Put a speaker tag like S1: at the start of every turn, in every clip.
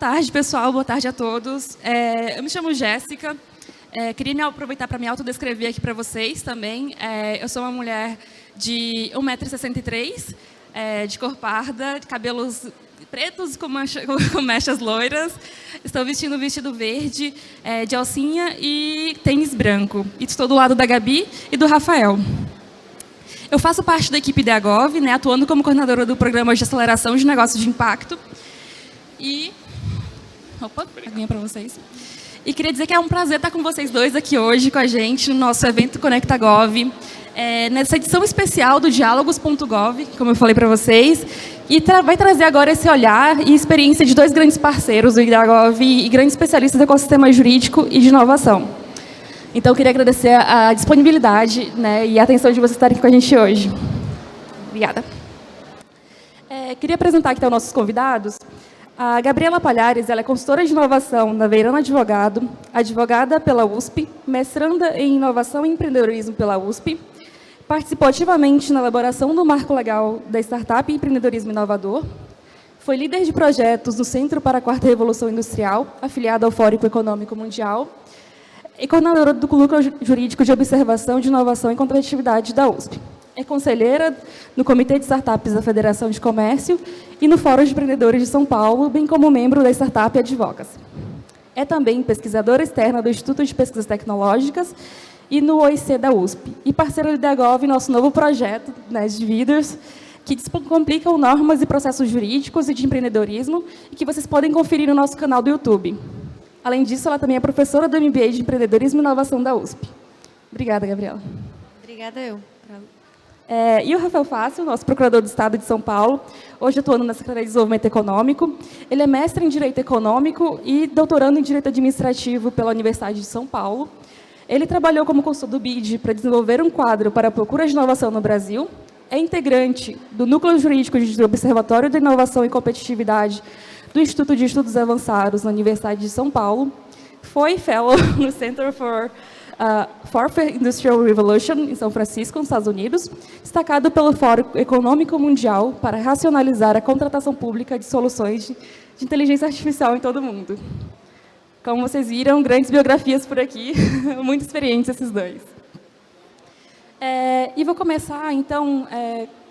S1: tarde, pessoal. Boa tarde a todos. Eu me chamo Jéssica. Queria me aproveitar para me autodescrever aqui para vocês também. Eu sou uma mulher de 1,63 m, de cor parda, de cabelos pretos com mechas loiras. Estou vestindo um vestido verde, de alcinha e tênis branco. E estou do lado da Gabi e do Rafael. Eu faço parte da equipe da Agov, atuando como coordenadora do programa de aceleração de negócios de impacto. E... Opa, aguinha para vocês. E queria dizer que é um prazer estar com vocês dois aqui hoje, com a gente, no nosso evento Conecta Gov, nessa edição especial do Diálogos.gov, como eu falei para vocês, e vai trazer agora esse olhar e experiência de dois grandes parceiros do IDAGOV e grandes especialistas do ecossistema jurídico e de inovação. Então, eu queria agradecer a disponibilidade, e a atenção de vocês estarem aqui com a gente hoje. Obrigada. Queria apresentar aqui os nossos convidados. A Gabriela Palhares, ela é consultora de inovação na Veirano Advogado, advogada pela USP, mestranda em inovação e empreendedorismo pela USP, participou ativamente na elaboração do marco legal da Startup e Empreendedorismo Inovador, foi líder de projetos no Centro para a Quarta Revolução Industrial, afiliado ao Fórum Econômico Mundial, e coordenadora do Núcleo Jurídico de Observação de Inovação e Competitividade da USP. É conselheira no Comitê de Startups da Federação de Comércio e no Fórum de Empreendedores de São Paulo, bem como membro da Startup Advocacy. É também pesquisadora externa do Instituto de Pesquisas Tecnológicas e no OIC da USP, e parceira do IDAGOV, nosso novo projeto de Leaders, que descomplicam normas e processos jurídicos e de empreendedorismo, e que vocês podem conferir no nosso canal do YouTube. Além disso, ela também é professora do MBA de Empreendedorismo e Inovação da USP. Obrigada, Gabriela.
S2: Obrigada, eu.
S1: E o Rafael Fácil, nosso procurador do Estado de São Paulo, hoje atuando na Secretaria de Desenvolvimento Econômico. Ele é mestre em Direito Econômico e doutorando em Direito Administrativo pela Universidade de São Paulo. Ele trabalhou como consultor do BID para desenvolver um quadro para a procura de inovação no Brasil. É integrante do Núcleo Jurídico de Observatório de Inovação e Competitividade do Instituto de Estudos Avançados na Universidade de São Paulo. Foi fellow no Center for Fourth Industrial Revolution, em São Francisco, nos Estados Unidos, destacado pelo Fórum Econômico Mundial para racionalizar a contratação pública de soluções de inteligência artificial em todo o mundo. Como vocês viram, grandes biografias por aqui, muito experientes esses dois. E vou começar, então,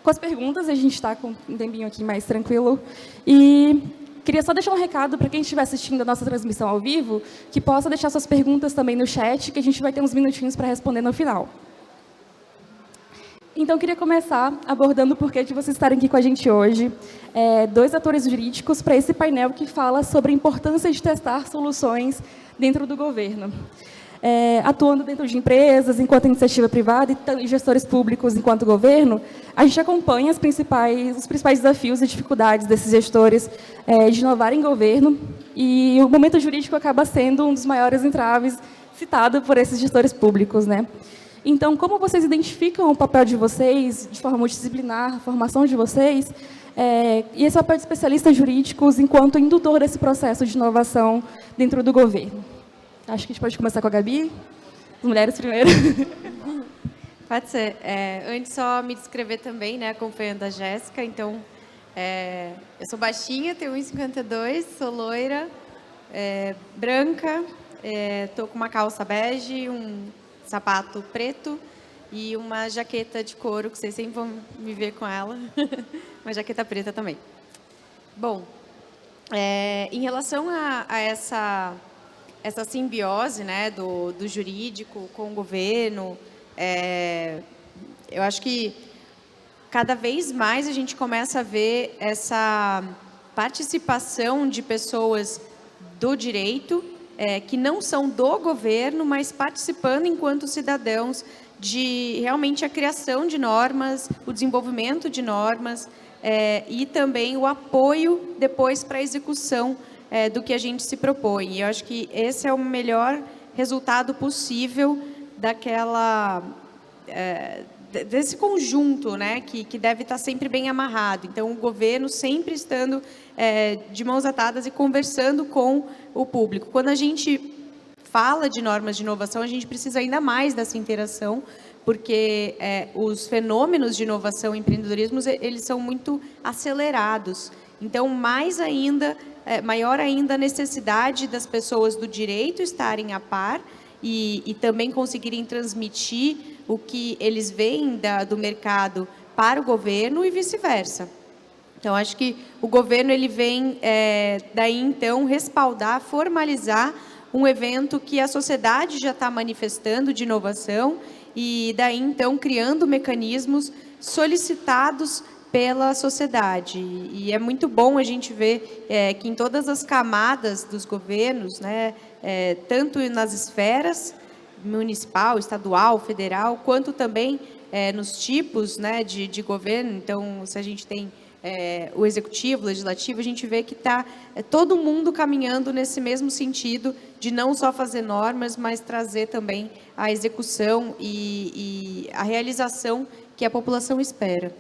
S1: com as perguntas. A gente está com um tempinho aqui mais tranquilo. E queria só deixar um recado para quem estiver assistindo a nossa transmissão ao vivo, que possa deixar suas perguntas também no chat, que a gente vai ter uns minutinhos para responder no final. Então, queria começar abordando o porquê de vocês estarem aqui com a gente hoje. Dois atores jurídicos para esse painel que fala sobre a importância de testar soluções dentro do governo. Atuando dentro de empresas, enquanto iniciativa privada, e gestores públicos enquanto governo, a gente acompanha os principais desafios e dificuldades desses gestores de inovar em governo, e o momento jurídico acaba sendo um dos maiores entraves citado por esses gestores públicos. Então, como vocês identificam o papel de vocês, de forma multidisciplinar, a formação de vocês, e esse papel de especialistas jurídicos enquanto indutor desse processo de inovação dentro do governo? Acho que a gente pode começar com a Gabi. As mulheres primeiro.
S2: Pode ser. Antes, só me descrever também, acompanhando a Jéssica. Então, eu sou baixinha, tenho 1,52, sou loira, branca, estou com uma calça bege, um sapato preto e uma jaqueta de couro, que vocês sempre vão me ver com ela. Uma jaqueta preta também. Bom, em relação a essa simbiose do jurídico com o governo, eu acho que cada vez mais a gente começa a ver essa participação de pessoas do direito, que não são do governo, mas participando enquanto cidadãos de realmente a criação de normas, o desenvolvimento de normas, e também o apoio depois para a execução do que a gente se propõe. E eu acho que esse é o melhor resultado possível desse conjunto, que deve estar sempre bem amarrado. Então, o governo sempre estando de mãos atadas e conversando com o público. Quando a gente fala de normas de inovação, a gente precisa ainda mais dessa interação, porque os fenômenos de inovação e empreendedorismo, eles são muito acelerados. Então, mais ainda, maior ainda a necessidade das pessoas do direito estarem a par e também conseguirem transmitir o que eles veem do mercado para o governo e vice-versa. Então, acho que o governo ele vem, daí, então, respaldar, formalizar um evento que a sociedade já está manifestando de inovação e, daí, então, criando mecanismos solicitados pela sociedade. E é muito bom a gente ver que em todas as camadas dos governos, né, tanto nas esferas municipal, estadual, federal, quanto também nos tipos, né, de governo. Então, se a gente tem o executivo, o legislativo, a gente vê que está todo mundo caminhando nesse mesmo sentido de não só fazer normas, mas trazer também a execução e a realização que a população espera.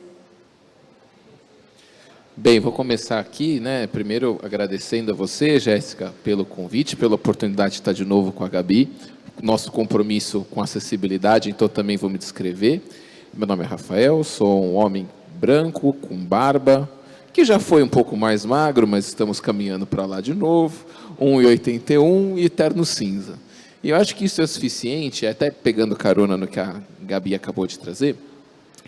S3: Bem, vou começar aqui, né, primeiro agradecendo a você, Jéssica, pelo convite, pela oportunidade de estar de novo com a Gabi, nosso compromisso com acessibilidade, então também vou me descrever. Meu nome é Rafael, sou um homem branco, com barba, que já foi um pouco mais magro, mas estamos caminhando para lá de novo, 1,81 e terno cinza. E eu acho que isso é suficiente, até pegando carona no que a Gabi acabou de trazer,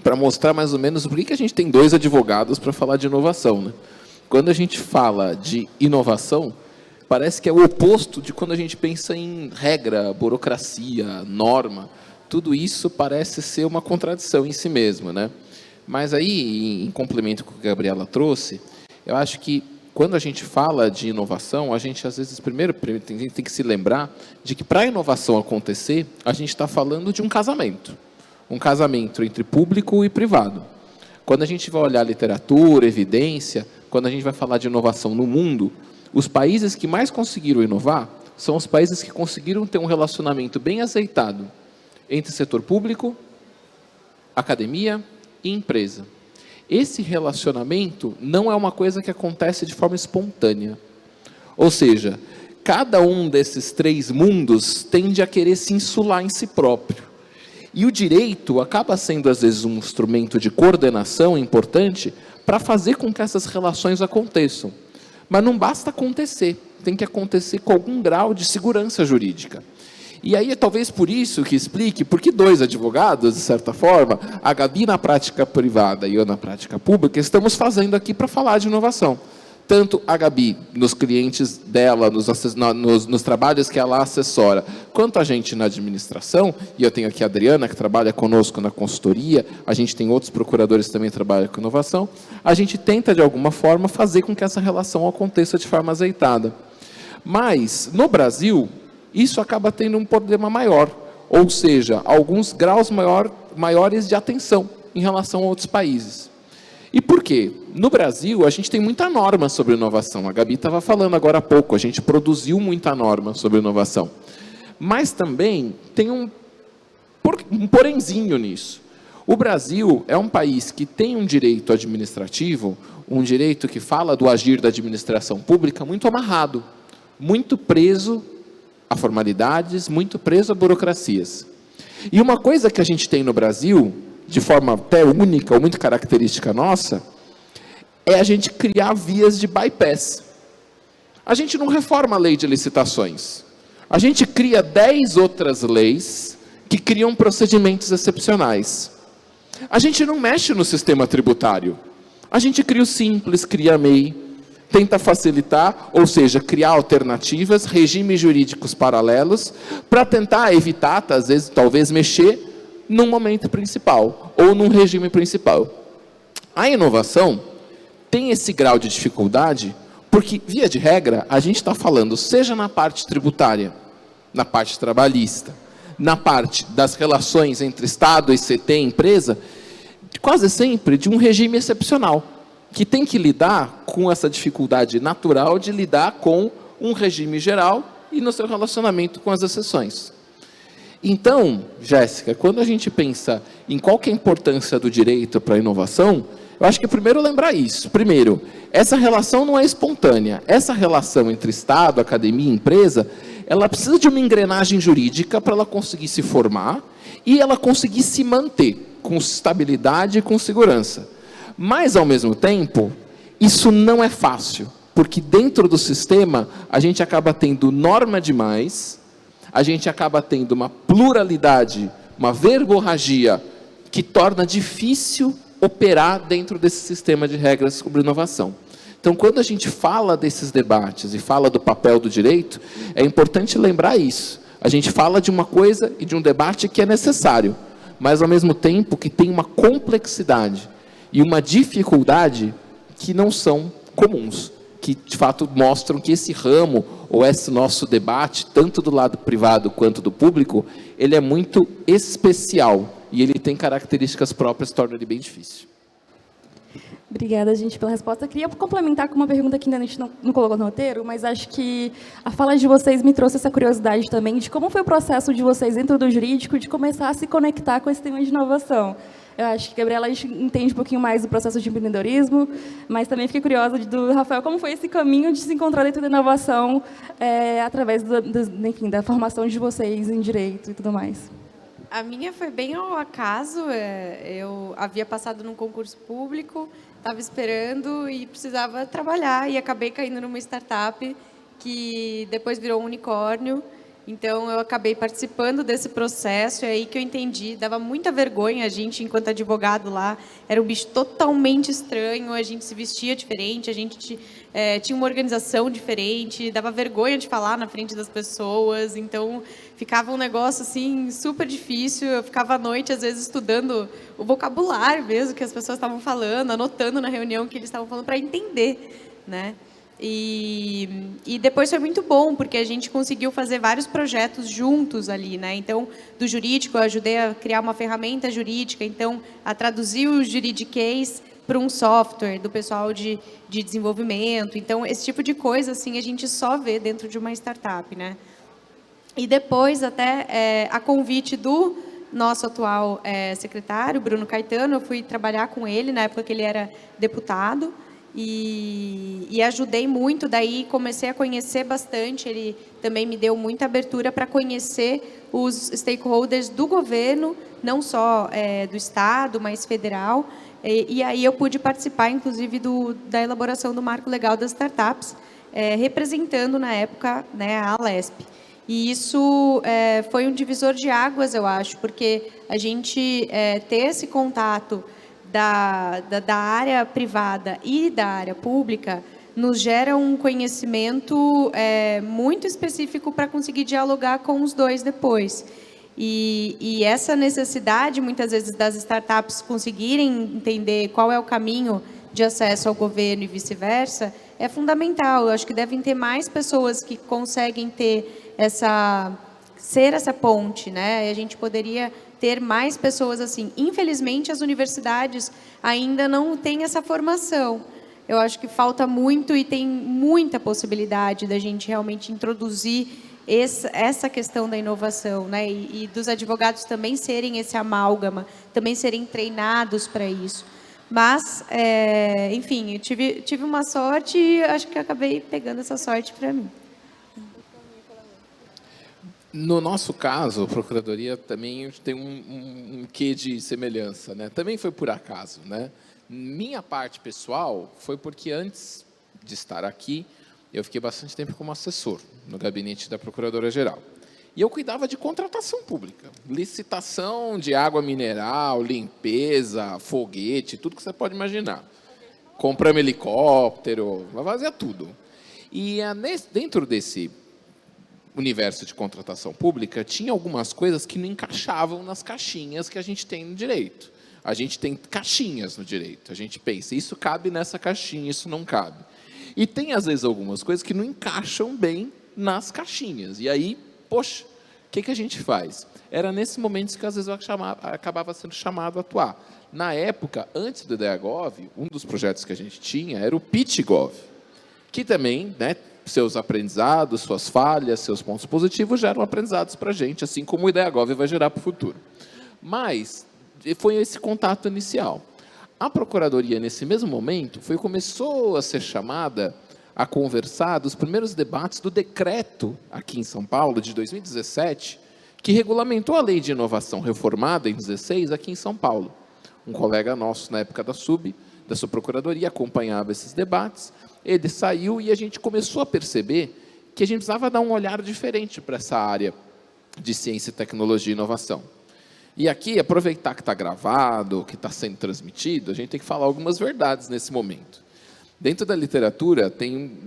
S3: para mostrar mais ou menos por que a gente tem 2 advogados para falar de inovação, né? Quando a gente fala de inovação, parece que é o oposto de quando a gente pensa em regra, burocracia, norma. Tudo isso parece ser uma contradição em si mesmo, né? Mas aí, em complemento com o que a Gabriela trouxe, eu acho que quando a gente fala de inovação, a gente às vezes primeiro tem que se lembrar de que para a inovação acontecer, a gente está falando de um casamento entre público e privado. Quando a gente vai olhar literatura, evidência, quando a gente vai falar de inovação no mundo, os países que mais conseguiram inovar são os países que conseguiram ter um relacionamento bem azeitado entre setor público, academia e empresa. Esse relacionamento não é uma coisa que acontece de forma espontânea. Ou seja, cada um desses 3 mundos tende a querer se insular em si próprio. E o direito acaba sendo, às vezes, um instrumento de coordenação importante para fazer com que essas relações aconteçam. Mas não basta acontecer, tem que acontecer com algum grau de segurança jurídica. E aí é talvez por isso que explique por que 2 advogados, de certa forma, a Gabi na prática privada e eu na prática pública, estamos fazendo aqui para falar de inovação. Tanto a Gabi, nos clientes dela, nos trabalhos que ela assessora, quanto a gente na administração, e eu tenho aqui a Adriana, que trabalha conosco na consultoria, a gente tem outros procuradores que também trabalham com inovação, a gente tenta, de alguma forma, fazer com que essa relação aconteça de forma azeitada. Mas, no Brasil, isso acaba tendo um problema maior, ou seja, alguns graus maiores de atenção em relação a outros países. E por quê? No Brasil, a gente tem muita norma sobre inovação. A Gabi estava falando agora há pouco, a gente produziu muita norma sobre inovação. Mas também tem um porenzinho nisso. O Brasil é um país que tem um direito administrativo, um direito que fala do agir da administração pública muito amarrado, muito preso a formalidades, muito preso a burocracias. E uma coisa que a gente tem no Brasil, de forma até única ou muito característica nossa, é a gente criar vias de bypass. A gente não reforma a lei de licitações. A gente cria 10 outras leis que criam procedimentos excepcionais. A gente não mexe no sistema tributário. A gente cria o simples, cria a MEI, tenta facilitar, ou seja, criar alternativas, regimes jurídicos paralelos, para tentar evitar, às vezes, talvez, mexer num momento principal, ou num regime principal. A inovação tem esse grau de dificuldade, porque, via de regra, a gente está falando, seja na parte tributária, na parte trabalhista, na parte das relações entre Estado, ICT e empresa, quase sempre de um regime excepcional, que tem que lidar com essa dificuldade natural de lidar com um regime geral e no seu relacionamento com as exceções. Então, Jéssica, quando a gente pensa em qual que é a importância do direito para a inovação, eu acho que primeiro lembrar isso. Primeiro, essa relação não é espontânea. Essa relação entre Estado, academia e empresa, ela precisa de uma engrenagem jurídica para ela conseguir se formar e ela conseguir se manter com estabilidade e com segurança. Mas, ao mesmo tempo, isso não é fácil. porque dentro do sistema a gente acaba tendo norma demais, a gente acaba tendo uma pluralidade, uma verborragia que torna difícil operar dentro desse sistema de regras sobre inovação. Então, quando a gente fala desses debates e fala do papel do direito, é importante lembrar isso. A gente fala de uma coisa e de um debate que é necessário, mas, ao mesmo tempo, que tem uma complexidade e uma dificuldade que não são comuns, que, de fato, mostram que esse ramo, ou esse nosso debate, tanto do lado privado quanto do público, ele é muito especial e ele tem características próprias que tornam ele bem difícil.
S1: Obrigada, gente, pela resposta. Eu queria complementar com uma pergunta que ainda a gente não colocou no roteiro, mas acho que a fala de vocês me trouxe essa curiosidade também de como foi o processo de vocês dentro do jurídico de começar a se conectar com esse tema de inovação. Eu acho que a Gabriela entende um pouquinho mais do processo de empreendedorismo, mas também fiquei curiosa do Rafael, como foi esse caminho de se encontrar dentro da inovação através enfim, da formação de vocês em direito e tudo mais.
S2: A minha foi bem ao acaso. Eu havia passado num concurso público, estava esperando e precisava trabalhar, e acabei caindo numa startup que depois virou um unicórnio. Então, eu acabei participando desse processo, é aí que eu entendi. Dava muita vergonha a gente, enquanto advogado lá, era um bicho totalmente estranho, a gente se vestia diferente, a gente tinha uma organização diferente, dava vergonha de falar na frente das pessoas, então ficava um negócio assim super difícil. Eu ficava à noite, às vezes, estudando o vocabulário mesmo que as pessoas estavam falando, anotando na reunião o que eles estavam falando para entender, né? E depois foi muito bom, porque a gente conseguiu fazer vários projetos juntos ali, né? Então, do jurídico, eu ajudei a criar uma ferramenta jurídica, então, a traduzir o juridiquês para um software do pessoal de desenvolvimento. Então, esse tipo de coisa, assim, a gente só vê dentro de uma startup, né? E depois, até a convite do nosso atual secretário, Bruno Caetano, eu fui trabalhar com ele na época que ele era deputado, e ajudei muito, daí comecei a conhecer bastante, ele também me deu muita abertura para conhecer os stakeholders do governo, não só do Estado, mas federal, e aí eu pude participar, inclusive, da elaboração do Marco Legal das Startups, representando, na época, né, a Alesp. E isso foi um divisor de águas, eu acho, porque a gente ter esse contato da área privada e da área pública nos gera um conhecimento muito específico para conseguir dialogar com os dois depois. E essa necessidade, muitas vezes, das startups conseguirem entender qual é o caminho de acesso ao governo e vice-versa, é fundamental. Eu acho que devem ter mais pessoas que conseguem ser essa ponte, né? E a gente poderia ter mais pessoas assim. Infelizmente, as universidades ainda não têm essa formação. Eu acho que falta muito e tem muita possibilidade da gente realmente introduzir essa questão da inovação, né? E dos advogados também serem esse amálgama, também serem treinados para isso. Mas, enfim, eu tive uma sorte e acho que acabei pegando essa sorte para mim.
S3: No nosso caso, a Procuradoria também tem um quê de semelhança, né? Também foi por acaso, né? Minha parte pessoal foi porque, antes de estar aqui, eu fiquei bastante tempo como assessor no gabinete da Procuradora-Geral. E eu cuidava de contratação pública, licitação de água mineral, limpeza, foguete, tudo que você pode imaginar. Compramos helicóptero, fazia tudo. E dentro desse universo de contratação pública, tinha algumas coisas que não encaixavam nas caixinhas que a gente tem no direito. A gente tem caixinhas no direito. A gente pensa, isso cabe nessa caixinha, isso não cabe. E tem, às vezes, algumas coisas que não encaixam bem nas caixinhas. E aí, poxa, o que a gente faz? Era nesses momentos que, às vezes, eu acabava sendo chamado a atuar. Na época, antes do IDEAGOV, um dos projetos que a gente tinha era o PitchGov, que também, né, seus aprendizados, suas falhas, seus pontos positivos geram aprendizados para a gente, assim como o IDEAGOV vai gerar para o futuro. Mas foi esse contato inicial. A Procuradoria, nesse mesmo momento, começou a ser chamada a conversar dos primeiros debates do decreto aqui em São Paulo, de 2017, que regulamentou a Lei de Inovação reformada em 2016 aqui em São Paulo. Um colega nosso, na época da SUB, da sua procuradoria, acompanhava esses debates. Ele saiu e a gente começou a perceber que a gente precisava dar um olhar diferente para essa área de ciência, tecnologia e inovação. E aqui, aproveitar que está gravado, que está sendo transmitido, a gente tem que falar algumas verdades nesse momento. Dentro da literatura, tem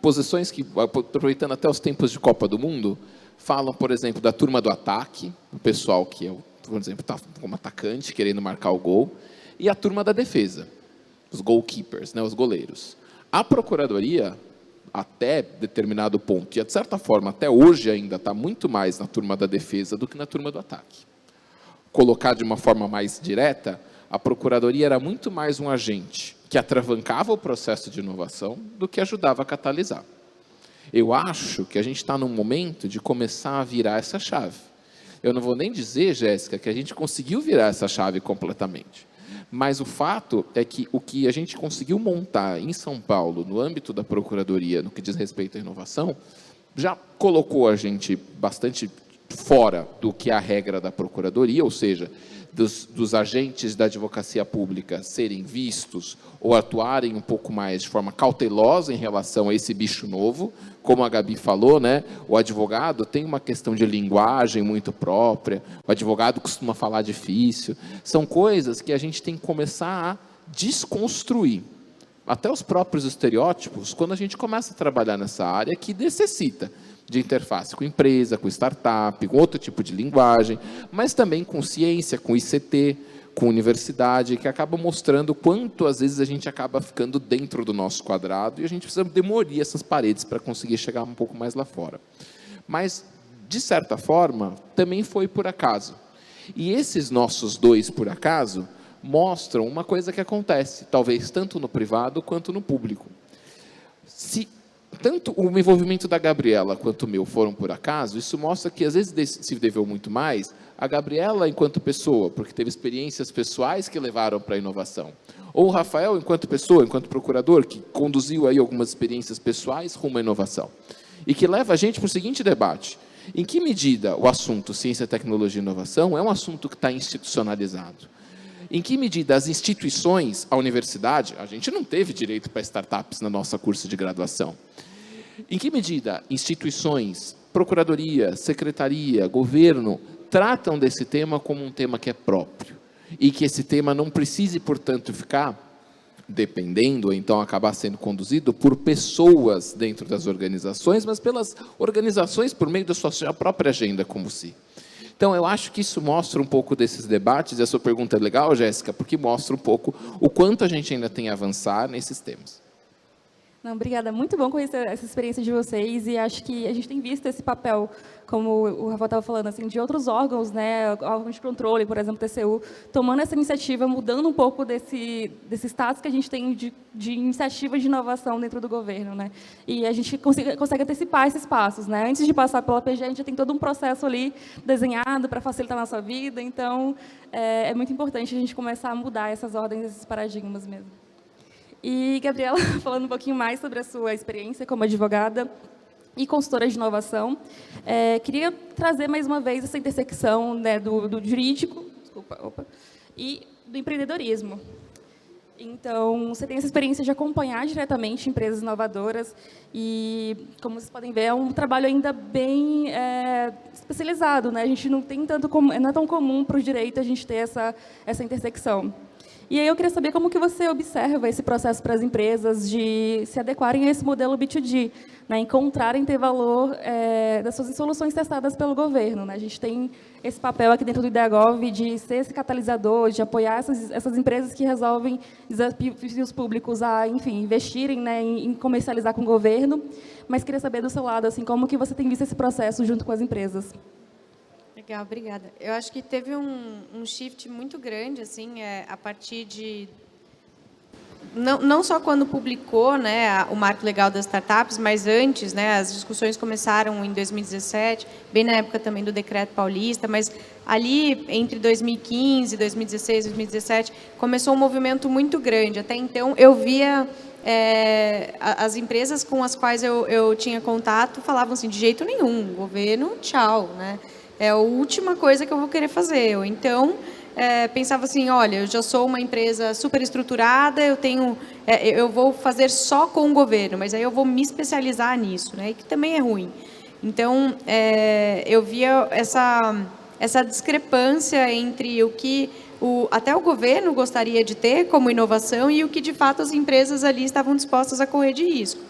S3: posições que, aproveitando até os tempos de Copa do Mundo, falam, por exemplo, da turma do ataque, o pessoal que, por exemplo, está como atacante, querendo marcar o gol, e a turma da defesa, os goalkeepers, né, os goleiros. A procuradoria, até determinado ponto, e de certa forma, até hoje ainda, está muito mais na turma da defesa do que na turma do ataque. Colocar de uma forma mais direta, a procuradoria era muito mais um agente que atravancava o processo de inovação do que ajudava a catalisar. Eu acho que a gente está num momento de começar a virar essa chave. Eu não vou nem dizer, Jéssica, que a gente conseguiu virar essa chave completamente. Mas o fato é que o que a gente conseguiu montar em São Paulo, no âmbito da Procuradoria, no que diz respeito à inovação, já colocou a gente bastante fora do que é a regra da Procuradoria, ou seja, dos agentes da advocacia pública serem vistos ou atuarem um pouco mais de forma cautelosa em relação a esse bicho novo. Como a Gabi falou, né, o advogado tem uma questão de linguagem muito própria, o advogado costuma falar difícil. São coisas que a gente tem que começar a desconstruir. Até os próprios estereótipos, quando a gente começa a trabalhar nessa área que necessita de interface com empresa, com startup, com outro tipo de linguagem, mas também com ciência, com ICT, com universidade, que acaba mostrando quanto, às vezes, a gente acaba ficando dentro do nosso quadrado e a gente precisa demolir essas paredes para conseguir chegar um pouco mais lá fora. Mas, de certa forma, também foi por acaso. E esses nossos dois por acaso mostram uma coisa que acontece, talvez tanto no privado quanto no público. Se tanto o envolvimento da Gabriela quanto o meu foram por acaso, isso mostra que, às vezes, se deveu muito mais a Gabriela enquanto pessoa, porque teve experiências pessoais que levaram para a inovação. Ou o Rafael enquanto pessoa, enquanto procurador, que conduziu aí algumas experiências pessoais rumo à inovação. E que leva a gente para o seguinte debate: em que medida o assunto ciência, tecnologia e inovação é um assunto que está institucionalizado? Em que medida as instituições, a universidade, a gente não teve direito para startups na nossa curso de graduação. Em que medida instituições, procuradoria, secretaria, governo, tratam desse tema como um tema que é próprio? E que esse tema não precise, portanto, ficar dependendo, ou então acabar sendo conduzido por pessoas dentro das organizações, mas pelas organizações por meio da sua própria agenda como si. Então, eu acho que isso mostra um pouco desses debates, e a sua pergunta é legal, Jéssica, porque mostra um pouco o quanto a gente ainda tem a avançar nesses temas.
S1: Não, obrigada. Muito bom conhecer essa experiência de vocês, e acho que a gente tem visto esse papel, como o Rafael estava falando, assim, de outros órgãos, né, órgãos de controle, por exemplo, o TCU, tomando essa iniciativa, mudando um pouco desse status que a gente tem de iniciativa de inovação dentro do governo, né? E a gente consegue antecipar esses passos, né? Antes de passar pela PG, a gente já tem todo um processo ali desenhado para facilitar a nossa vida, então é muito importante a gente começar a mudar essas ordens, esses paradigmas mesmo. E, Gabriela, falando um pouquinho mais sobre a sua experiência como advogada e consultora de inovação, queria trazer mais uma vez essa intersecção, né, do jurídico e do empreendedorismo. Então, você tem essa experiência de acompanhar diretamente empresas inovadoras e, como vocês podem ver, é um trabalho ainda bem especializado, né? A gente não tem não é tão comum para o direito a gente ter essa intersecção. E aí eu queria saber como que você observa esse processo para as empresas de se adequarem a esse modelo B2G, né, encontrarem ter valor das suas soluções testadas pelo governo, né? A gente tem esse papel aqui dentro do IDEAGOV de ser esse catalisador, de apoiar essas empresas que resolvem desafios públicos a, enfim, investirem, né, em comercializar com o governo. Mas queria saber do seu lado, assim, como que você tem visto esse processo junto com as empresas?
S2: Legal, obrigada. Eu acho que teve um shift muito grande, assim, a partir de... Não só quando publicou, né, o marco legal das startups, mas antes, né, as discussões começaram em 2017, bem na época também do Decreto Paulista, mas ali entre 2015, 2016, 2017, começou um movimento muito grande. Até então, eu via... as empresas com as quais eu tinha contato falavam assim, de jeito nenhum, governo, tchau, né? É a última coisa que eu vou querer fazer. Ou então, pensava assim, olha, eu já sou uma empresa super estruturada, eu vou fazer só com o governo, mas aí eu vou me especializar nisso, né? E que também é ruim. Então, eu via essa discrepância entre o que até o governo gostaria de ter como inovação e o que, de fato, as empresas ali estavam dispostas a correr de risco.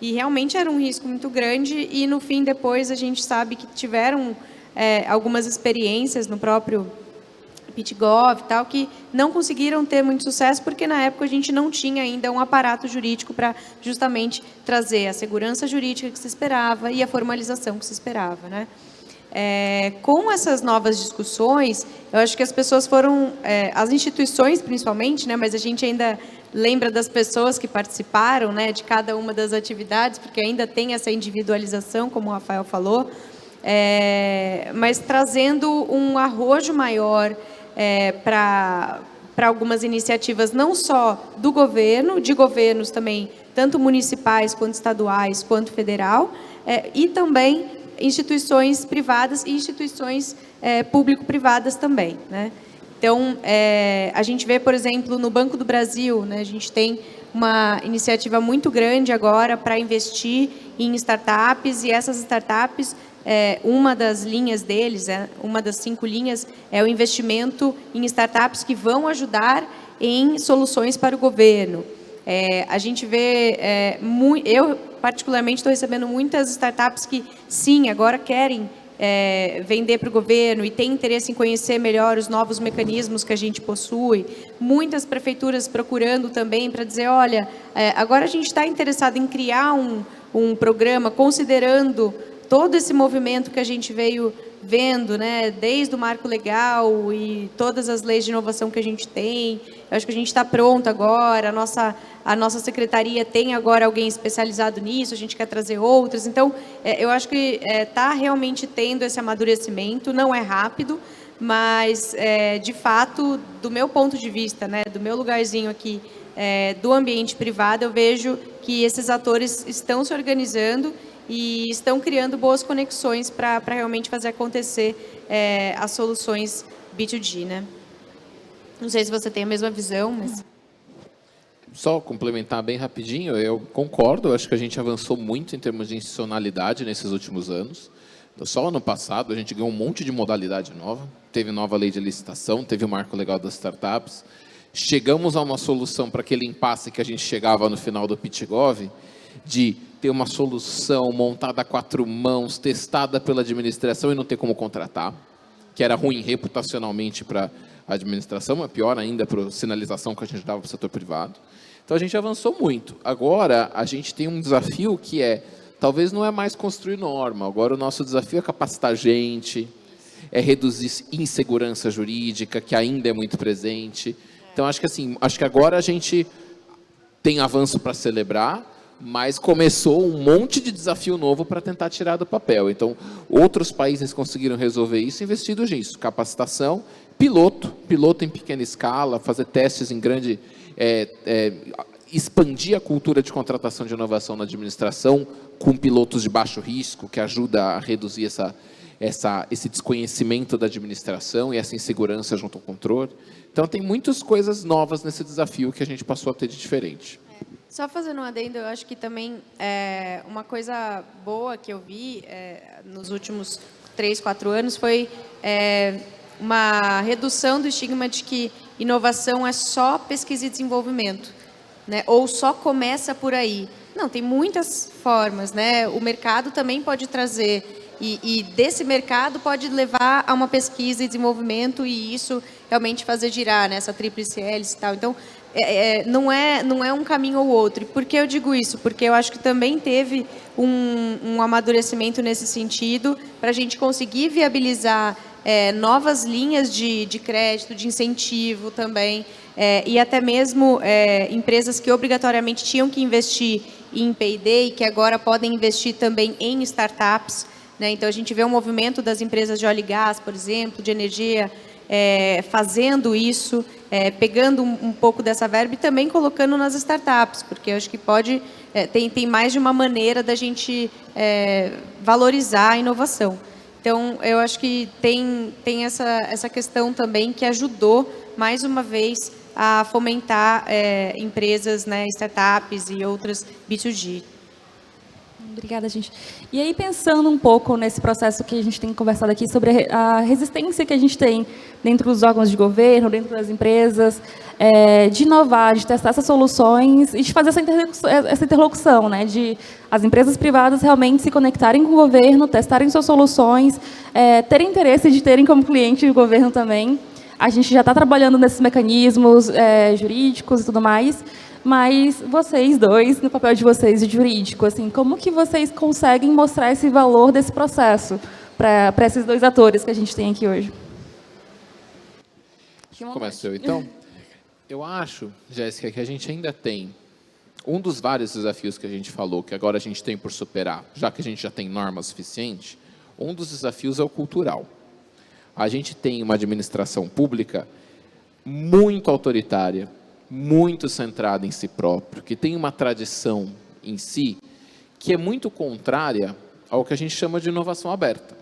S2: E realmente era um risco muito grande e, no fim, depois, a gente sabe que tiveram algumas experiências no próprio PitGov e tal, que não conseguiram ter muito sucesso, porque na época a gente não tinha ainda um aparato jurídico para justamente trazer a segurança jurídica que se esperava e a formalização que se esperava, né? Com essas novas discussões, eu acho que as pessoas foram, as instituições principalmente, né, mas a gente ainda lembra das pessoas que participaram, né, de cada uma das atividades, porque ainda tem essa individualização, como o Rafael falou, mas trazendo um arrojo maior para algumas iniciativas, não só do governo, de governos também, tanto municipais, quanto estaduais, quanto federal, e também instituições privadas e instituições público-privadas também, né? Então, a gente vê, por exemplo, no Banco do Brasil, né, a gente tem uma iniciativa muito grande agora para investir em startups, e essas startups, uma das linhas deles, uma das 5 linhas, é o investimento em startups que vão ajudar em soluções para o governo. A gente vê, eu particularmente estou recebendo muitas startups que, sim, agora querem vender para o governo e têm interesse em conhecer melhor os novos mecanismos que a gente possui. Muitas prefeituras procurando também para dizer, olha, agora a gente está interessado em criar um programa, considerando todo esse movimento que a gente veio vendo, né, desde o marco legal e todas as leis de inovação que a gente tem. Eu acho que a gente está pronto agora, a nossa secretaria tem agora alguém especializado nisso, a gente quer trazer outras. Então, eu acho que está realmente tendo esse amadurecimento, não é rápido, mas, de fato, do meu ponto de vista, né, do meu lugarzinho aqui, do ambiente privado, eu vejo que esses atores estão se organizando e estão criando boas conexões para realmente fazer acontecer as soluções B2G, né? Não sei se você tem a mesma visão, mas...
S3: Só complementar bem rapidinho, eu concordo, eu acho que a gente avançou muito em termos de institucionalidade nesses últimos anos. Então, só ano passado a gente ganhou um monte de modalidade nova, teve nova lei de licitação, teve o marco legal das startups, chegamos a uma solução para aquele impasse que a gente chegava no final do PitGov, de ter uma solução montada a 4 mãos, testada pela administração e não ter como contratar, que era ruim reputacionalmente para a administração, mas pior ainda para a sinalização que a gente dava para o setor privado. Então, a gente avançou muito. Agora, a gente tem um desafio que talvez não é mais construir norma, agora o nosso desafio é capacitar gente, é reduzir insegurança jurídica, que ainda é muito presente. Então, acho que agora a gente tem avanço para celebrar, mas começou um monte de desafio novo para tentar tirar do papel. Então, outros países conseguiram resolver isso investindo nisso. Capacitação, piloto em pequena escala, fazer testes em grande... expandir a cultura de contratação de inovação na administração com pilotos de baixo risco, que ajuda a reduzir esse desconhecimento da administração e essa insegurança junto ao controle. Então, tem muitas coisas novas nesse desafio que a gente passou a ter de diferente.
S2: Só fazendo um adendo, eu acho que também uma coisa boa que eu vi nos últimos 3, 4 anos foi uma redução do estigma de que inovação é só pesquisa e desenvolvimento, né? Ou só começa por aí. Não, tem muitas formas, né? O mercado também pode trazer, e desse mercado pode levar a uma pesquisa e desenvolvimento e isso realmente fazer girar, né? Essa tríplice hélice e tal. Então, não é um caminho ou outro. E por que eu digo isso? Porque eu acho que também teve um amadurecimento nesse sentido para a gente conseguir viabilizar novas linhas de crédito, de incentivo também, e até mesmo empresas que obrigatoriamente tinham que investir em P&D e que agora podem investir também em startups, né? Então, a gente vê um movimento das empresas de óleo e gás, por exemplo, de energia, fazendo isso, pegando um pouco dessa verba e também colocando nas startups, porque eu acho que tem mais de uma maneira da gente valorizar a inovação. Então, eu acho que tem essa questão também que ajudou, mais uma vez, a fomentar empresas, né, startups e outras B2G.
S1: Obrigada, gente. E aí, pensando um pouco nesse processo que a gente tem conversado aqui sobre a resistência que a gente tem dentro dos órgãos de governo, dentro das empresas, de inovar, de testar essas soluções e de fazer essa interlocução, né, de as empresas privadas realmente se conectarem com o governo, testarem suas soluções, terem interesse de terem como cliente o governo também. A gente já está trabalhando nesses mecanismos jurídicos e tudo mais. Mas vocês dois, no papel de vocês de jurídico, assim, como que vocês conseguem mostrar esse valor desse processo para esses dois atores que a gente tem aqui hoje?
S3: Começo eu, então. Eu acho, Jéssica, que a gente ainda tem um dos vários desafios que a gente falou, que agora a gente tem por superar, já que a gente já tem norma suficiente, um dos desafios é o cultural. A gente tem uma administração pública muito autoritária, muito centrada em si próprio, que tem uma tradição em si que é muito contrária ao que a gente chama de inovação aberta.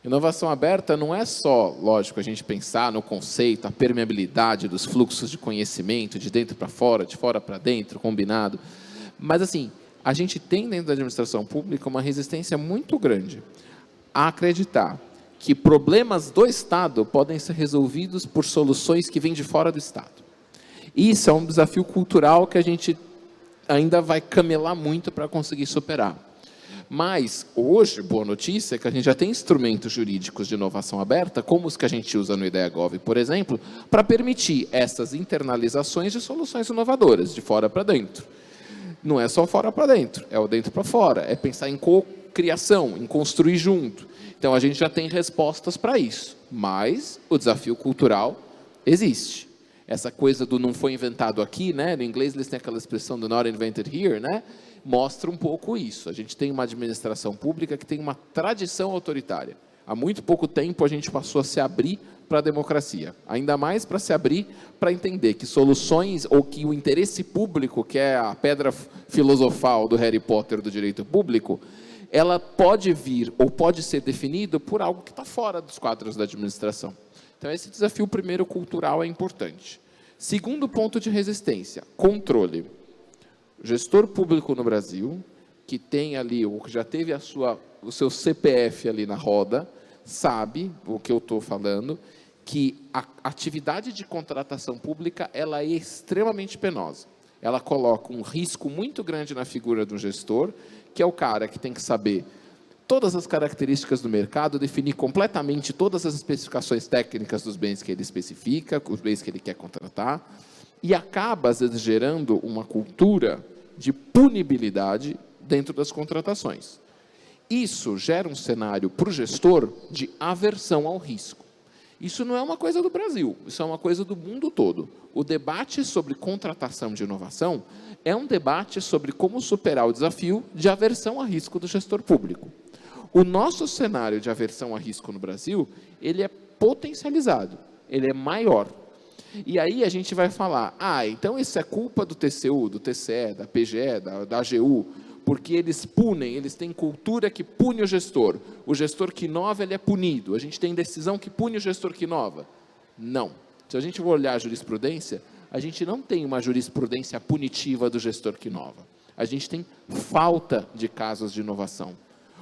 S3: Inovação aberta não é só, lógico, a gente pensar no conceito, a permeabilidade dos fluxos de conhecimento, de dentro para fora, de fora para dentro, combinado. Mas, assim, a gente tem dentro da administração pública uma resistência muito grande a acreditar que problemas do Estado podem ser resolvidos por soluções que vêm de fora do Estado. Isso é um desafio cultural que a gente ainda vai camelar muito para conseguir superar. Mas, hoje, boa notícia é que a gente já tem instrumentos jurídicos de inovação aberta, como os que a gente usa no IdeaGov, por exemplo, para permitir essas internalizações de soluções inovadoras, de fora para dentro. Não é só fora para dentro, é o dentro para fora, é pensar em co-criação, em construir junto. Então, a gente já tem respostas para isso, mas o desafio cultural existe. Essa coisa do não foi inventado aqui, né? No inglês eles têm aquela expressão do not invented here, né? Mostra um pouco isso. A gente tem uma administração pública que tem uma tradição autoritária. Há muito pouco tempo a gente passou a se abrir para a democracia. Ainda mais para se abrir para entender que soluções ou que o interesse público, que é a pedra filosofal do Harry Potter do direito público, ela pode vir ou pode ser definido por algo que está fora dos quadros da administração. Então, esse desafio, primeiro, cultural, é importante. Segundo ponto de resistência, controle. O gestor público no Brasil, que tem ali, ou que já teve o seu CPF ali na roda, sabe o que eu estou falando, que a atividade de contratação pública ela é extremamente penosa. Ela coloca um risco muito grande na figura do gestor, que é o cara que tem que saber todas as características do mercado, definir completamente todas as especificações técnicas dos bens que ele especifica, os bens que ele quer contratar, e acaba, às vezes, gerando uma cultura de punibilidade dentro das contratações. Isso gera um cenário para o gestor de aversão ao risco. Isso não é uma coisa do Brasil, isso é uma coisa do mundo todo. O debate sobre contratação de inovação é um debate sobre como superar o desafio de aversão a risco do gestor público. O nosso cenário de aversão a risco no Brasil, ele é potencializado, ele é maior. E aí a gente vai falar, então isso é culpa do TCU, do TCE, da PGE, da AGU, porque eles punem, eles têm cultura que pune o gestor. O gestor que inova, ele é punido. A gente tem decisão que pune o gestor que inova. Não. Se a gente for olhar a jurisprudência, a gente não tem uma jurisprudência punitiva do gestor que inova. A gente tem falta de casos de inovação.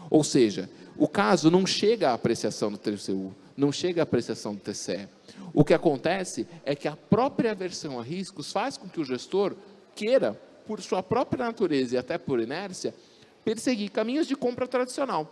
S3: Ou seja, o caso não chega à apreciação do TCU, não chega à apreciação do TCE. O que acontece é que a própria aversão a riscos faz com que o gestor queira, por sua própria natureza e até por inércia, perseguir caminhos de compra tradicional.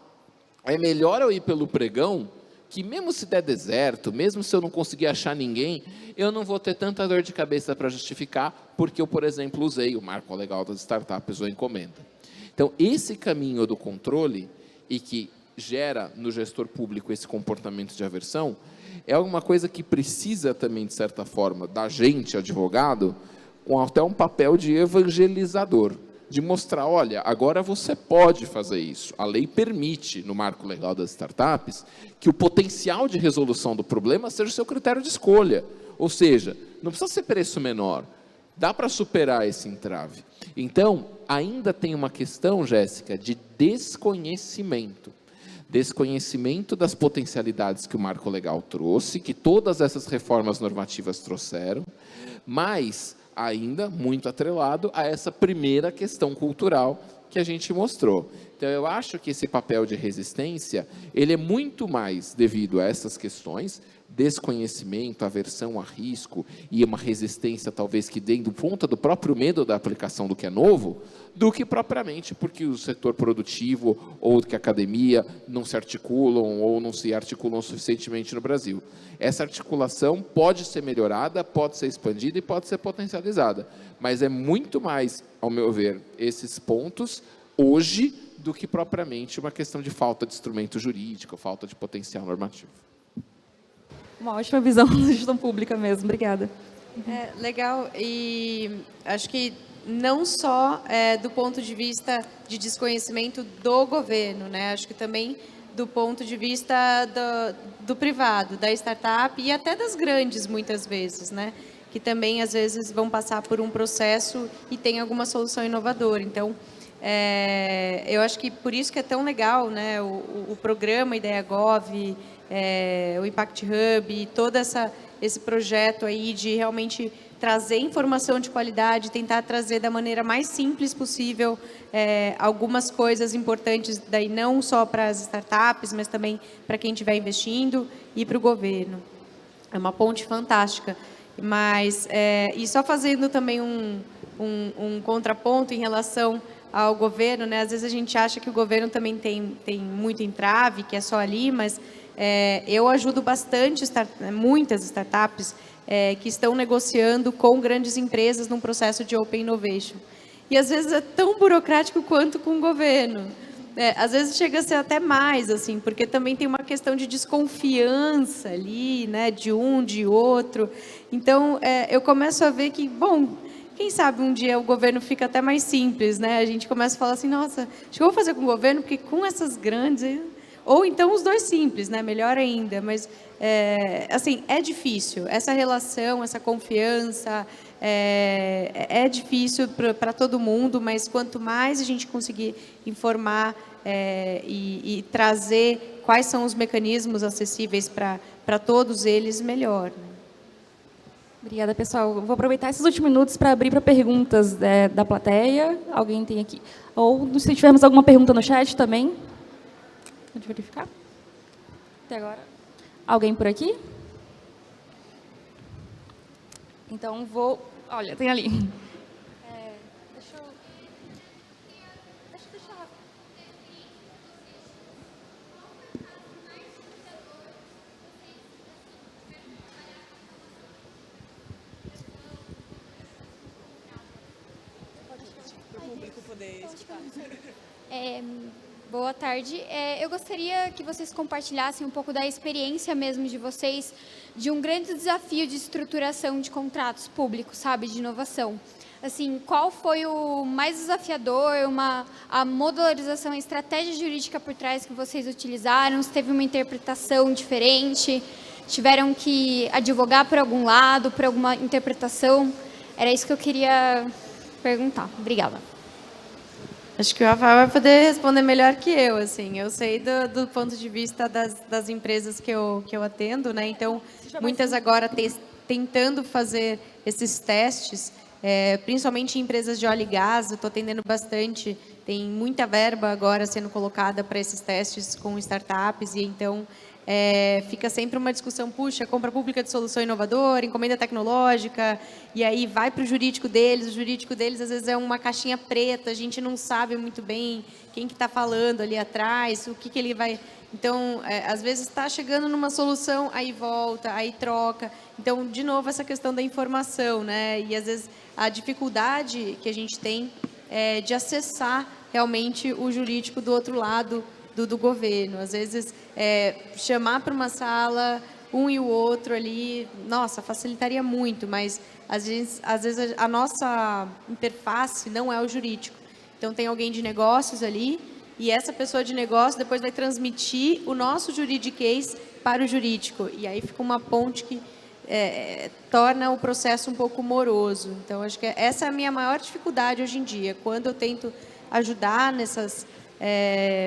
S3: É melhor eu ir pelo pregão, que mesmo se der deserto, mesmo se eu não conseguir achar ninguém, eu não vou ter tanta dor de cabeça para justificar, porque eu, por exemplo, usei o marco legal das startups ou encomenda. Então, esse caminho do controle, e que gera no gestor público esse comportamento de aversão, é alguma coisa que precisa também, de certa forma, da gente, advogado, com até um papel de evangelizador, de mostrar, olha, agora você pode fazer isso. A lei permite, no marco legal das startups, que o potencial de resolução do problema seja o seu critério de escolha. Ou seja, não precisa ser preço menor, dá para superar esse entrave. Então, ainda tem uma questão, Jéssica, de desconhecimento. desconhecimento das potencialidades que o marco legal trouxe, que todas essas reformas normativas trouxeram, mas ainda muito atrelado a essa primeira questão cultural que a gente mostrou. Então, eu acho que esse papel de resistência, ele é muito mais devido a essas questões, desconhecimento, aversão a risco e uma resistência talvez que dê do ponta do próprio medo da aplicação do que é novo, do que propriamente porque o setor produtivo ou que a academia não se articulam ou não se articulam suficientemente no Brasil. Essa articulação pode ser melhorada, pode ser expandida e pode ser potencializada, mas é muito mais, ao meu ver, esses pontos hoje do que propriamente uma questão de falta de instrumento jurídico, falta de potencial normativo.
S4: Uma ótima visão da gestão pública mesmo. Obrigada.
S2: Legal. E acho que não só do ponto de vista de desconhecimento do governo, né? Acho que também do ponto de vista do privado, da startup e até das grandes, muitas vezes, né? Que também, às vezes, vão passar por um processo e tem alguma solução inovadora. Então, eu acho que por isso que é tão legal, né? O programa IdeaGov, o Impact Hub, todo esse projeto aí de realmente trazer informação de qualidade, tentar trazer da maneira mais simples possível algumas coisas importantes, daí não só para as startups, mas também para quem estiver investindo e para o governo. É uma ponte fantástica. Mas, e só fazendo também um contraponto em relação ao governo, né? Às vezes a gente acha que o governo também tem muito entrave, que é só ali, mas eu ajudo bastante muitas startups que estão negociando com grandes empresas num processo de Open Innovation. E às vezes é tão burocrático quanto com o governo. Às vezes chega a ser até mais, assim, porque também tem uma questão de desconfiança ali, né, de um, de outro. Então, eu começo a ver que, bom, quem sabe um dia o governo fica até mais simples, né? A gente começa a falar assim, nossa, acho que eu vou fazer com o governo, porque com essas grandes... Ou então os dois simples, né? Melhor ainda. Mas, assim, é difícil. Essa relação, essa confiança, é difícil para todo mundo, mas quanto mais a gente conseguir informar e trazer quais são os mecanismos acessíveis para todos eles, melhor. Né?
S4: Obrigada, pessoal. Eu vou aproveitar esses últimos minutos para abrir para perguntas da plateia. Alguém tem aqui? Ou se tivermos alguma pergunta no chat também. Pode verificar? Até agora. Alguém por aqui? Então, vou... Olha, tem ali. Deixa eu...
S5: Para o público poder escutar.
S6: Boa tarde. Eu gostaria que vocês compartilhassem um pouco da experiência mesmo de vocês, de um grande desafio de estruturação de contratos públicos, sabe, de inovação. Assim, qual foi o mais desafiador, a modularização, a estratégia jurídica por trás que vocês utilizaram? Se teve uma interpretação diferente? Tiveram que advogar por algum lado, por alguma interpretação? Era isso que eu queria perguntar. Obrigada.
S2: Acho que o Rafael vai poder responder melhor que eu, assim. Eu sei do ponto de vista das empresas que eu atendo, né? Então, muitas agora tentando fazer esses testes, principalmente em empresas de óleo e gás, eu estou atendendo bastante, tem muita verba agora sendo colocada para esses testes com startups, e então fica sempre uma discussão, puxa, compra pública de solução inovadora, encomenda tecnológica, e aí vai para o jurídico deles, o jurídico deles às vezes é uma caixinha preta, a gente não sabe muito bem quem que está falando ali atrás, o que ele vai... Então, às vezes está chegando numa solução, aí volta, aí troca. Então, de novo, essa questão da informação, né? E às vezes a dificuldade que a gente tem de acessar realmente o jurídico do outro lado do governo. Às vezes, chamar para uma sala um e o outro ali, nossa, facilitaria muito, mas às vezes a nossa interface não é o jurídico. Então, tem alguém de negócios ali, e essa pessoa de negócio depois vai transmitir o nosso juridiquês para o jurídico. E aí fica uma ponte que torna o processo um pouco moroso. Então, acho que essa é a minha maior dificuldade hoje em dia. Quando eu tento ajudar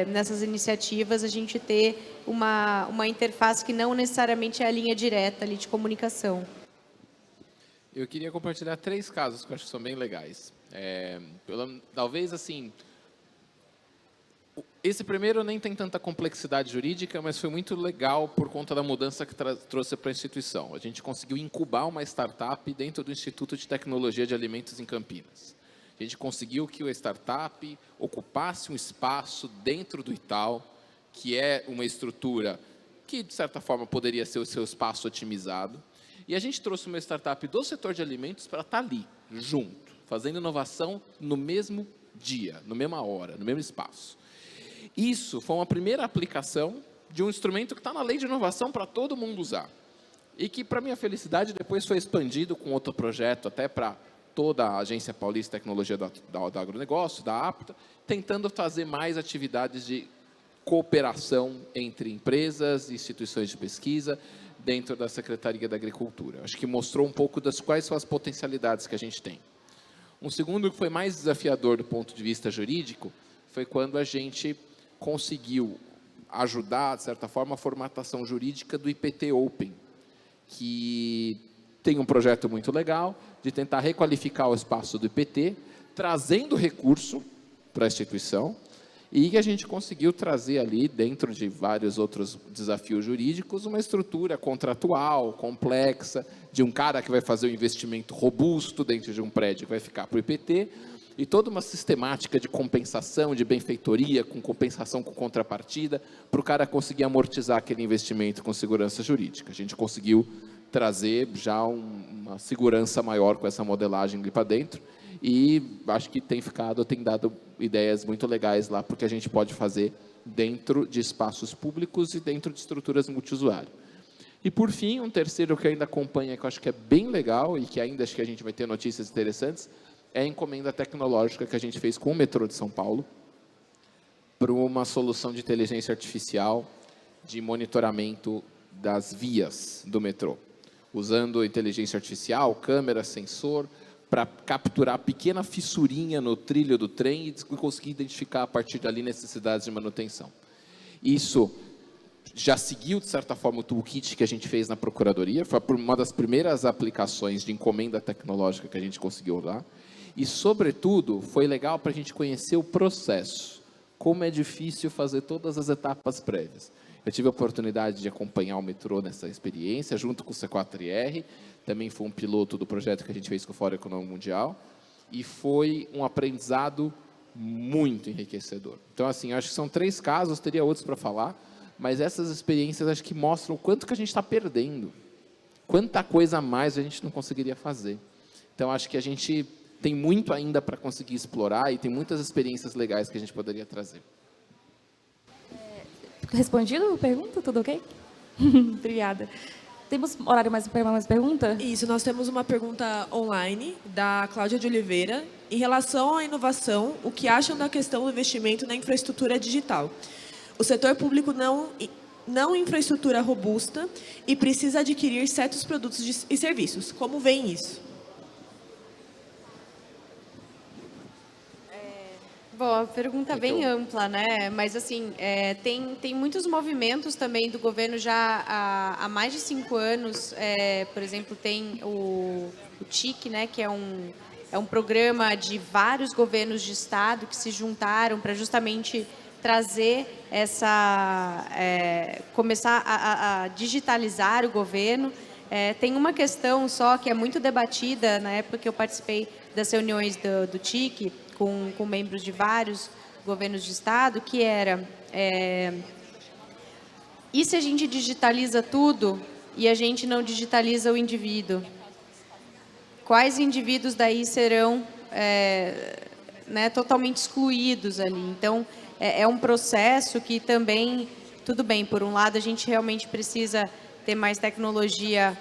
S2: nessas iniciativas, a gente ter uma interface que não necessariamente é a linha direta ali de comunicação.
S3: Eu queria compartilhar 3 casos que eu acho que são bem legais. Talvez, assim, esse primeiro nem tem tanta complexidade jurídica, mas foi muito legal por conta da mudança que trouxe para a instituição. A gente conseguiu incubar uma startup dentro do Instituto de Tecnologia de Alimentos em Campinas. A gente conseguiu que a startup ocupasse um espaço dentro do Itaú, que é uma estrutura que, de certa forma, poderia ser o seu espaço otimizado. E a gente trouxe uma startup do setor de alimentos para estar ali, junto, fazendo inovação no mesmo dia, na mesma hora, no mesmo espaço. Isso foi uma primeira aplicação de um instrumento que está na lei de inovação para todo mundo usar. E que, para minha felicidade, depois foi expandido com outro projeto, até para toda a Agência Paulista de Tecnologia do Agronegócio, da APTA, tentando fazer mais atividades de cooperação entre empresas e instituições de pesquisa dentro da Secretaria da Agricultura. Acho que mostrou um pouco das quais são as potencialidades que a gente tem. Um segundo que foi mais desafiador do ponto de vista jurídico foi quando a gente conseguiu ajudar, de certa forma, a formatação jurídica do IPT Open, que tem um projeto muito legal de tentar requalificar o espaço do IPT, trazendo recurso para a instituição, e que a gente conseguiu trazer ali, dentro de vários outros desafios jurídicos, uma estrutura contratual, complexa, de um cara que vai fazer um investimento robusto dentro de um prédio que vai ficar para o IPT, e toda uma sistemática de compensação, de benfeitoria, com compensação com contrapartida, para o cara conseguir amortizar aquele investimento com segurança jurídica. A gente conseguiu trazer já uma segurança maior com essa modelagem ali para dentro, e acho que tem dado ideias muito legais lá, porque a gente pode fazer dentro de espaços públicos e dentro de estruturas multiusuário. E, por fim, um terceiro que ainda acompanha, que eu acho que é bem legal e que ainda acho que a gente vai ter notícias interessantes, é a encomenda tecnológica que a gente fez com o metrô de São Paulo para uma solução de inteligência artificial de monitoramento das vias do metrô, usando inteligência artificial, câmera, sensor, para capturar pequena fissurinha no trilho do trem e conseguir identificar a partir dali necessidades de manutenção. Isso já seguiu, de certa forma, o toolkit que a gente fez na Procuradoria, foi uma das primeiras aplicações de encomenda tecnológica que a gente conseguiu lá, e, sobretudo, foi legal para a gente conhecer o processo, como é difícil fazer todas as etapas prévias. Eu tive a oportunidade de acompanhar o metrô nessa experiência, junto com o C4IR, também foi um piloto do projeto que a gente fez com o Fórum Econômico Mundial, e foi um aprendizado muito enriquecedor. Então, assim, acho que são 3 casos, teria outros para falar, mas essas experiências acho que mostram o quanto que a gente está perdendo, quanta coisa a mais a gente não conseguiria fazer. Então, acho que a gente tem muito ainda para conseguir explorar e tem muitas experiências legais que a gente poderia trazer.
S4: Respondido a pergunta? Tudo ok? Obrigada. Temos horário para mais pergunta?
S5: Isso, nós temos uma pergunta online da Cláudia de Oliveira. Em relação à inovação, o que acham da questão do investimento na infraestrutura digital? O setor público não infraestrutura robusta e precisa adquirir certos produtos e serviços. Como veem isso?
S2: Bom, a pergunta é bem ampla, né? Mas, assim, tem muitos movimentos também do governo já há mais de 5 anos. Por exemplo, tem o TIC, né? Que é um programa de vários governos de estado que se juntaram para justamente trazer começar a digitalizar o governo. Tem uma questão só que é muito debatida, na época que eu participei das reuniões do TIC, com membros de vários governos de estado, que era, e se a gente digitaliza tudo e a gente não digitaliza o indivíduo? Quais indivíduos daí serão totalmente excluídos ali? Então, é um processo que também, tudo bem, por um lado a gente realmente precisa ter mais tecnologia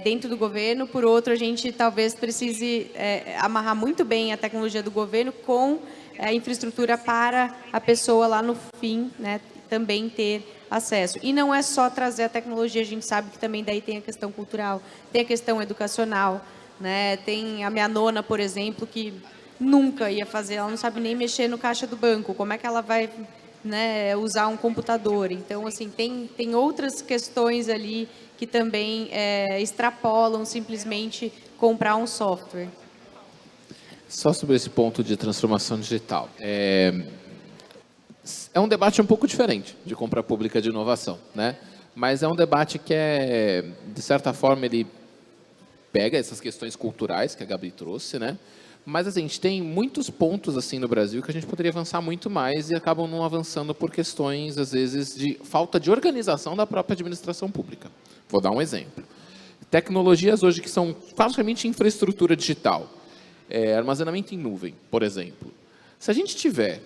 S2: dentro do governo, por outro, a gente talvez precise amarrar muito bem a tecnologia do governo com a infraestrutura para a pessoa lá no fim, né, também ter acesso. E não é só trazer a tecnologia, a gente sabe que também daí tem a questão cultural, tem a questão educacional, né, tem a minha nona, por exemplo, que nunca ia fazer, ela não sabe nem mexer no caixa do banco, como é que ela vai, né, usar um computador? Então, assim, tem outras questões ali que também extrapolam simplesmente comprar um software.
S3: Só sobre esse ponto de transformação digital. É um debate um pouco diferente de compra pública de inovação, né? Mas é um debate que de certa forma, ele pega essas questões culturais que a Gabi trouxe, né? Mas assim, a gente tem muitos pontos assim no Brasil que a gente poderia avançar muito mais e acabam não avançando por questões, às vezes, de falta de organização da própria administração pública. Vou dar um exemplo. Tecnologias hoje que são praticamente infraestrutura digital. Armazenamento em nuvem, por exemplo. Se a gente tiver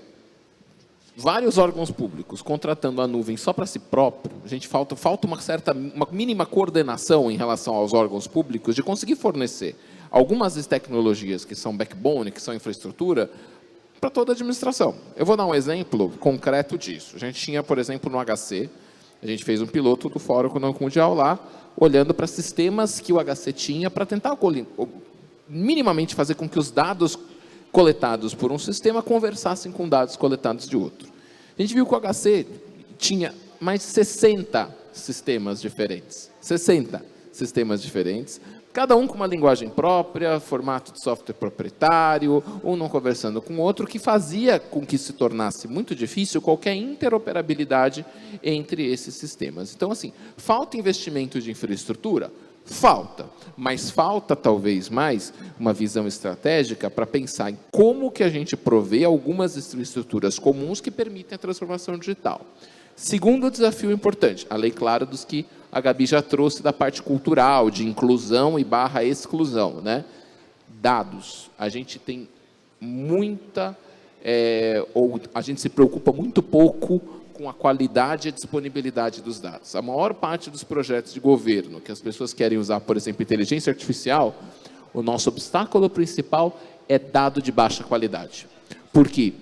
S3: vários órgãos públicos contratando a nuvem só para si próprio, falta uma mínima coordenação em relação aos órgãos públicos de conseguir fornecer algumas das tecnologias que são backbone, que são infraestrutura, para toda a administração. Eu vou dar um exemplo concreto disso. A gente tinha, por exemplo, no HC, a gente fez um piloto do Fórum Econômico Mundial lá, olhando para sistemas que o HC tinha para tentar minimamente fazer com que os dados coletados por um sistema conversassem com dados coletados de outro. A gente viu que o HC tinha mais de 60 sistemas diferentes. 60 sistemas diferentes, cada um com uma linguagem própria, formato de software proprietário, um não conversando com o outro, que fazia com que se tornasse muito difícil qualquer interoperabilidade entre esses sistemas. Então, assim, falta investimento de infraestrutura? Falta, mas falta talvez mais uma visão estratégica para pensar em como que a gente provê algumas estruturas comuns que permitem a transformação digital. Segundo desafio importante, a lei clara dos que a Gabi já trouxe da parte cultural, de inclusão e /exclusão, né? Dados. A gente tem ou a gente se preocupa muito pouco com a qualidade e a disponibilidade dos dados. A maior parte dos projetos de governo que as pessoas querem usar, por exemplo, inteligência artificial, o nosso obstáculo principal é dado de baixa qualidade. Por quê?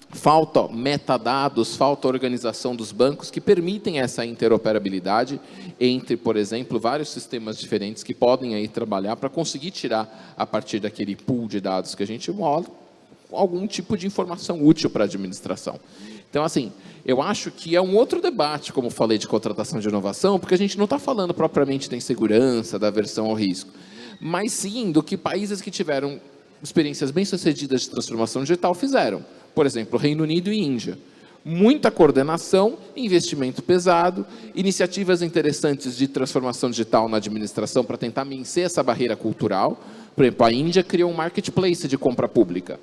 S3: Falta metadados, falta organização dos bancos que permitem essa interoperabilidade entre, por exemplo, vários sistemas diferentes que podem aí trabalhar para conseguir tirar, a partir daquele pool de dados que a gente mola, algum tipo de informação útil para a administração. Então, assim, eu acho que é um outro debate, como falei, de contratação de inovação, porque a gente não está falando propriamente da insegurança, da aversão ao risco, mas sim do que países que tiveram experiências bem-sucedidas de transformação digital fizeram. Por exemplo, Reino Unido e Índia. Muita coordenação, investimento pesado, iniciativas interessantes de transformação digital na administração para tentar vencer essa barreira cultural. Por exemplo, a Índia criou um marketplace de compra pública.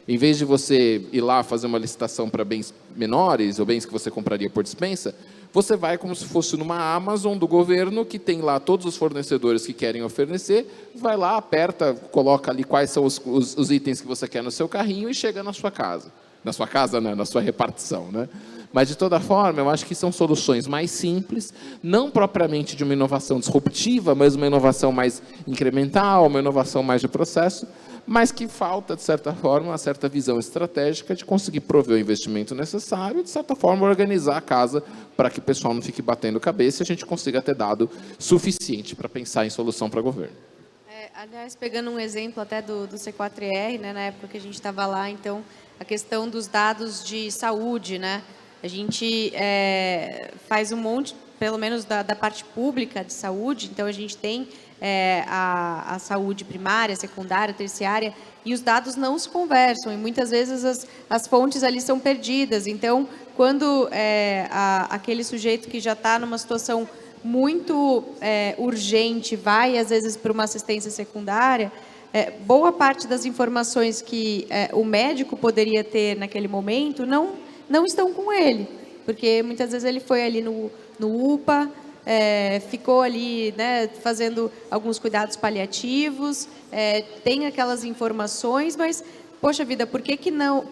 S3: Em vez de você ir lá fazer uma licitação para bens menores ou bens que você compraria por dispensa, você vai como se fosse numa Amazon do governo, que tem lá todos os fornecedores que querem oferecer, vai lá, aperta, coloca ali quais são os itens que você quer no seu carrinho e chega na sua casa. Na sua casa, né? Na sua repartição, né? Mas, de toda forma, eu acho que são soluções mais simples, não propriamente de uma inovação disruptiva, mas uma inovação mais incremental, uma inovação mais de processo, mas que falta, de certa forma, uma certa visão estratégica de conseguir prover o investimento necessário e, de certa forma, organizar a casa para que o pessoal não fique batendo cabeça e a gente consiga ter dado suficiente para pensar em solução para o governo.
S2: Aliás, pegando um exemplo até do C4R, né, na época que a gente estava lá, então, a questão dos dados de saúde, né? A gente faz um monte, pelo menos da parte pública de saúde, então a gente tem a saúde primária, secundária, terciária, e os dados não se conversam, e muitas vezes as fontes ali são perdidas. Então, quando aquele sujeito que já está numa situação muito urgente vai, às vezes, para uma assistência secundária, boa parte das informações que o médico poderia ter naquele momento não estão com ele, porque muitas vezes ele foi ali no UPA, ficou ali, né, fazendo alguns cuidados paliativos, tem aquelas informações, mas, poxa vida, por que não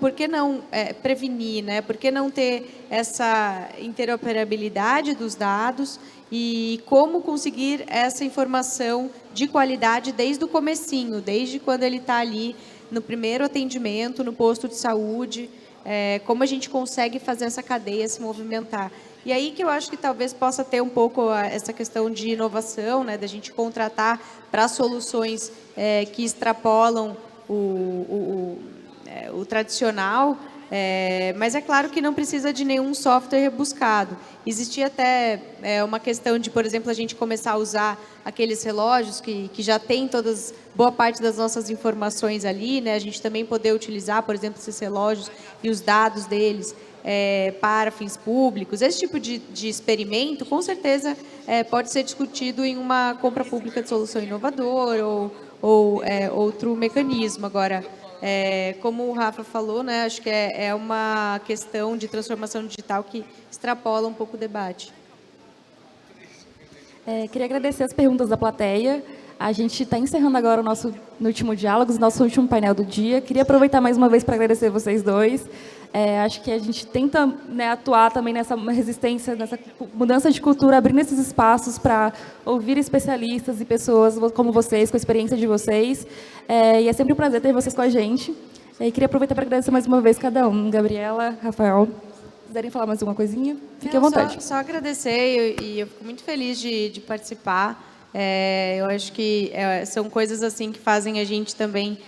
S2: prevenir, né? Por que não ter essa interoperabilidade dos dados e como conseguir essa informação de qualidade desde o comecinho, desde quando ele está ali no primeiro atendimento, no posto de saúde, como a gente consegue fazer essa cadeia se movimentar. E aí que eu acho que talvez possa ter um pouco essa questão de inovação, né, da gente contratar para soluções que extrapolam o tradicional, mas é claro que não precisa de nenhum software rebuscado. Existia até uma questão de, por exemplo, a gente começar a usar aqueles relógios que já tem boa parte das nossas informações ali, né? A gente também poder utilizar, por exemplo, esses relógios e os dados deles para fins públicos. Esse tipo de experimento, com certeza, pode ser discutido em uma compra pública de solução inovadora ou outro mecanismo. Agora, como o Rafa falou, né, acho que é uma questão de transformação digital que extrapola um pouco o debate.
S4: Queria agradecer as perguntas da plateia. A gente está encerrando agora o nosso último diálogo, o nosso último painel do dia. Queria aproveitar mais uma vez para agradecer vocês dois. Acho que a gente tenta, né, atuar também nessa resistência, nessa mudança de cultura, abrindo esses espaços para ouvir especialistas e pessoas como vocês, com a experiência de vocês. E é sempre um prazer ter vocês com a gente. E queria aproveitar para agradecer mais uma vez cada um. Gabriela, Rafael, quiserem falar mais alguma coisinha? Fique à vontade.
S2: Só agradecer e eu fico muito feliz de participar. Eu acho que são coisas assim que fazem a gente também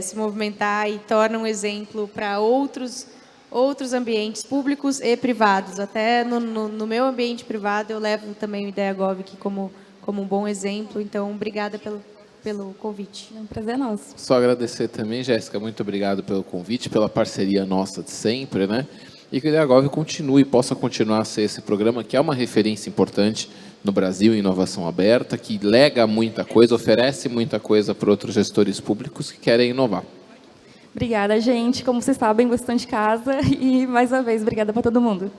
S2: se movimentar e tornam um exemplo para outros ambientes públicos e privados. Até no meu ambiente privado eu levo também o IdeaGov aqui como um bom exemplo. Então, obrigada pelo convite.
S4: É um prazer nosso.
S3: Só agradecer também, Jéssica, muito obrigado pelo convite, pela parceria nossa de sempre, né? E que o IdeaGov possa continuar a ser esse programa que é uma referência importante no Brasil em inovação aberta, que lega muita coisa, oferece muita coisa para outros gestores públicos que querem inovar.
S4: Obrigada, gente. Como vocês sabem, vocês estão de casa. E, mais uma vez, obrigada para todo mundo.